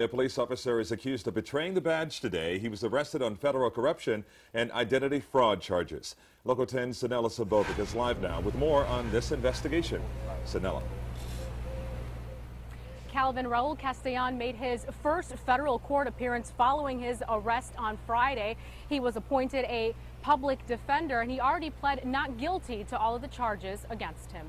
A police officer is accused of betraying the badge today. He was arrested on federal corruption and identity fraud charges. Local 10's PINELLAS is live now with more on this investigation. Sanella. Calvin, Raul Castellon made his first federal court appearance following his arrest on Friday. He was appointed a public defender, and he already pled not guilty to all of the charges against him.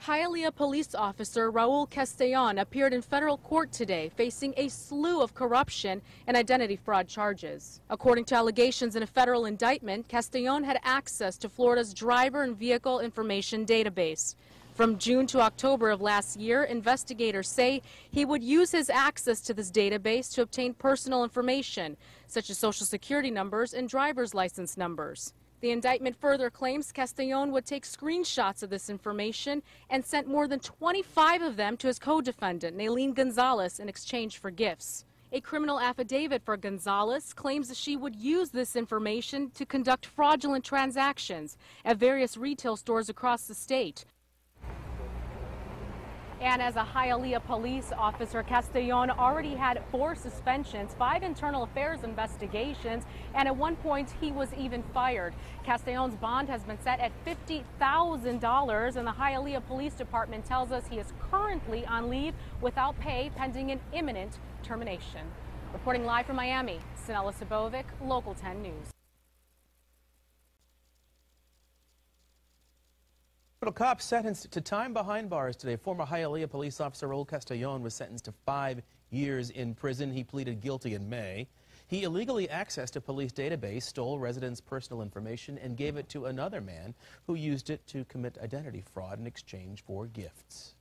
Hialeah police officer Raul Castellon appeared in federal court today facing a slew of corruption and identity fraud charges. According to allegations in a federal indictment, Castellon had access to Florida's driver and vehicle information database. From June to October of last year, investigators say he would use his access to this database to obtain personal information, such as social security numbers and driver's license numbers. The indictment further claims Castellon would take screenshots of this information and sent more than 25 of them to his co-defendant, Naylene Gonzalez, in exchange for gifts. A criminal affidavit for Gonzalez claims that she would use this information to conduct fraudulent transactions at various retail stores across the state. And as a Hialeah police officer, Castellon already had 4 suspensions, 5 internal affairs investigations, and at one point he was even fired. Castellon's bond has been set at $50,000, and the Hialeah Police Department tells us he is currently on leave without pay pending an imminent termination. Reporting live from Miami, Sanella Sabovic, Local 10 News. Cops sentenced to time behind bars today. Former Hialeah police officer Raul Castellon was sentenced to 5 years in prison. He pleaded guilty in May. He illegally accessed a police database, stole residents' personal information, and gave it to another man who used it to commit identity fraud in exchange for gifts.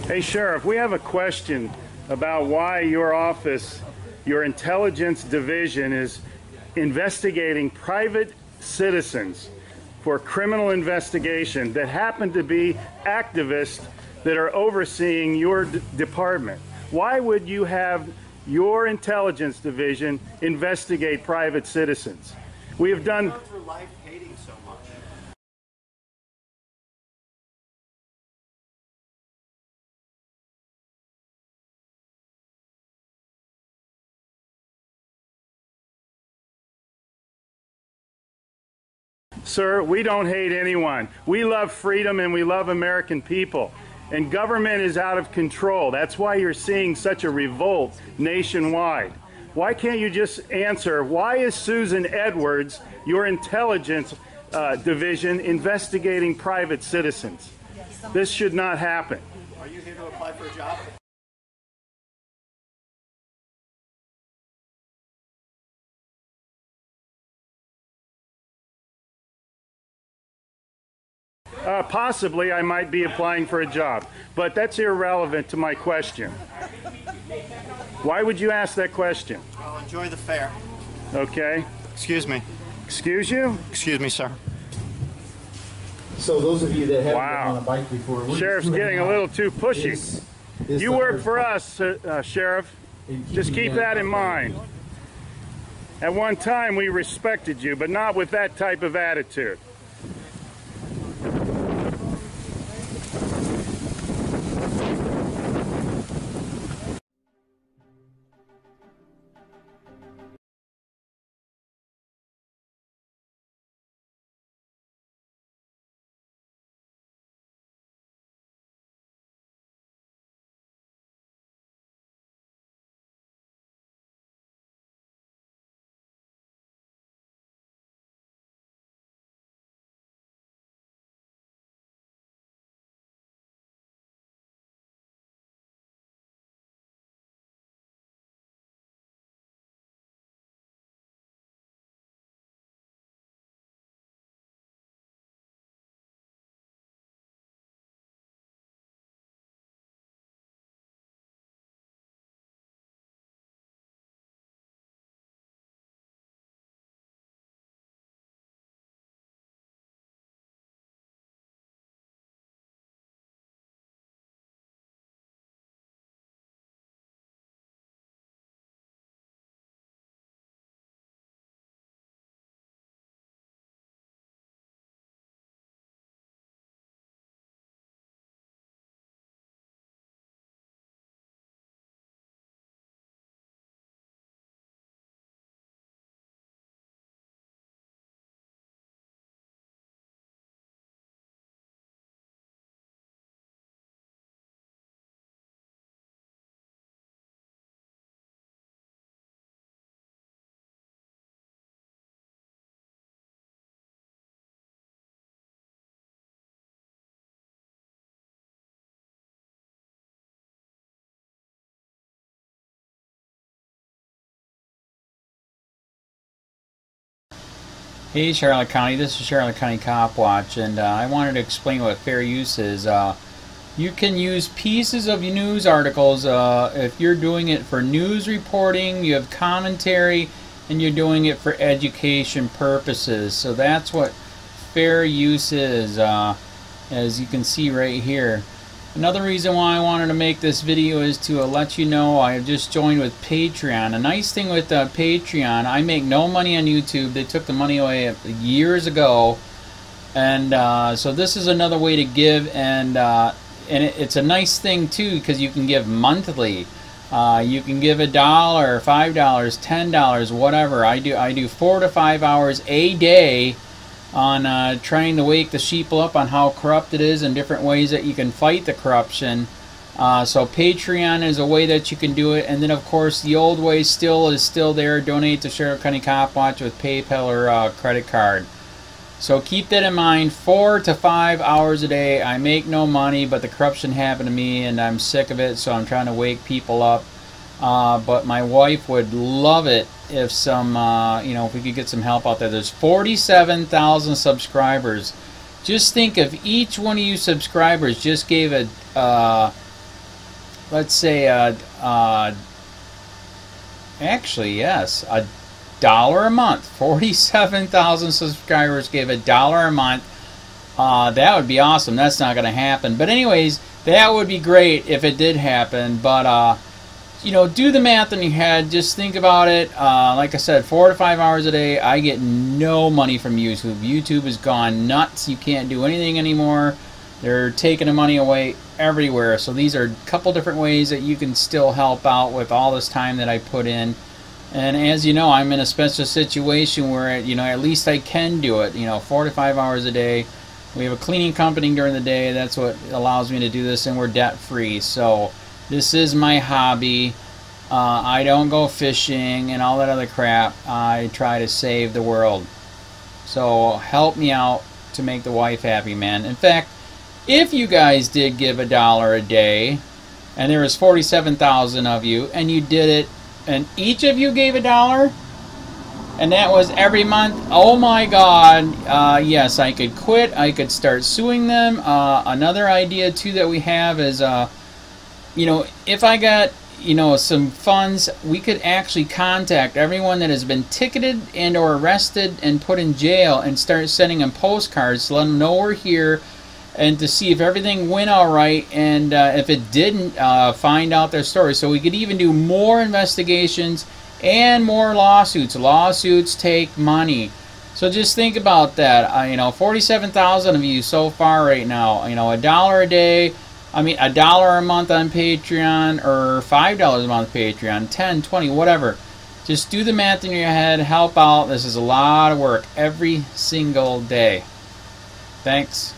Hey, Sheriff, we have a question about why your office, your intelligence division, is investigating private citizens for criminal investigation that happen to be activists that are overseeing your department. Why would you have your intelligence division investigate private citizens? We have done... for life hating so much. Sir, we don't hate anyone. We love freedom and we love American people. And government is out of control. That's why you're seeing such a revolt nationwide. Why can't you just answer, why is Susan Edwards, your intelligence division, investigating private citizens? This should not happen. Are you here to apply for a job? Possibly I might be applying for a job, but that's irrelevant to my question. Why would you ask that question? Well, enjoy the fair. Okay. Excuse me. Excuse you? Excuse me, sir. So those of you that haven't Wow. been on a bike before, Sheriff's getting a little too pushy. You work for us, Sheriff. Just keep that in mind. At one time we respected you, but not with that type of attitude. Hey Charlotte County, this is Charlotte County Cop Watch, and I wanted to explain what fair use is. You can use pieces of news articles if you're doing it for news reporting, you have commentary, and you're doing it for education purposes. So that's what fair use is, as you can see right here. Another reason why I wanted to make this video is to let you know I have just joined with Patreon. A nice thing with Patreon, I make no money on YouTube. They took the money away years ago, and so this is another way to give, and it's a nice thing too because you can give monthly. You can give $1, $5, $10, whatever. I do 4 to 5 hours a day on trying to wake the sheeple up on how corrupt it is and different ways that you can fight the corruption. So Patreon is a way that you can do it, and then of course the old way is still there. Donate to Sheriff County Cop Watch with PayPal or credit card. So keep that in mind. 4 to 5 hours a day. I make no money, but the corruption happened to me and I'm sick of it, so I'm trying to wake people up. But my wife would love it if if we could get some help out there. There's 47,000 subscribers. Just think if each one of you subscribers just gave let's say actually yes, $1 a month. 47,000 subscribers gave $1 a month. That would be awesome. That's not going to happen. But anyways, that would be great if it did happen. But do the math in your head. Just think about it. Like I said, 4 to 5 hours a day. I get no money from YouTube. YouTube has gone nuts. You can't do anything anymore. They're taking the money away everywhere. So these are a couple different ways that you can still help out with all this time that I put in. And as you know, I'm in a special situation where, at least I can do it. 4 to 5 hours a day. We have a cleaning company during the day. That's what allows me to do this, and we're debt free. So this is my hobby. I don't go fishing and all that other crap. I try to save the world. So help me out to make the wife happy, man. In fact, if you guys did give $1 a day, and there was 47,000 of you, and you did it, and each of you gave $1, and that was every month, oh my God, yes, I could quit. I could start suing them. Another idea too that we have is if I got some funds, we could actually contact everyone that has been ticketed and or arrested and put in jail and start sending them postcards to let them know we're here, and to see if everything went all right, and if it didn't, find out their story. So we could even do more investigations and more lawsuits. Lawsuits take money. So just think about that. 47,000 of you so far right now. $1 a day. $1 a month on Patreon, or $5 a month Patreon, 10, 20, whatever. Just do the math in your head, help out. This is a lot of work every single day. Thanks.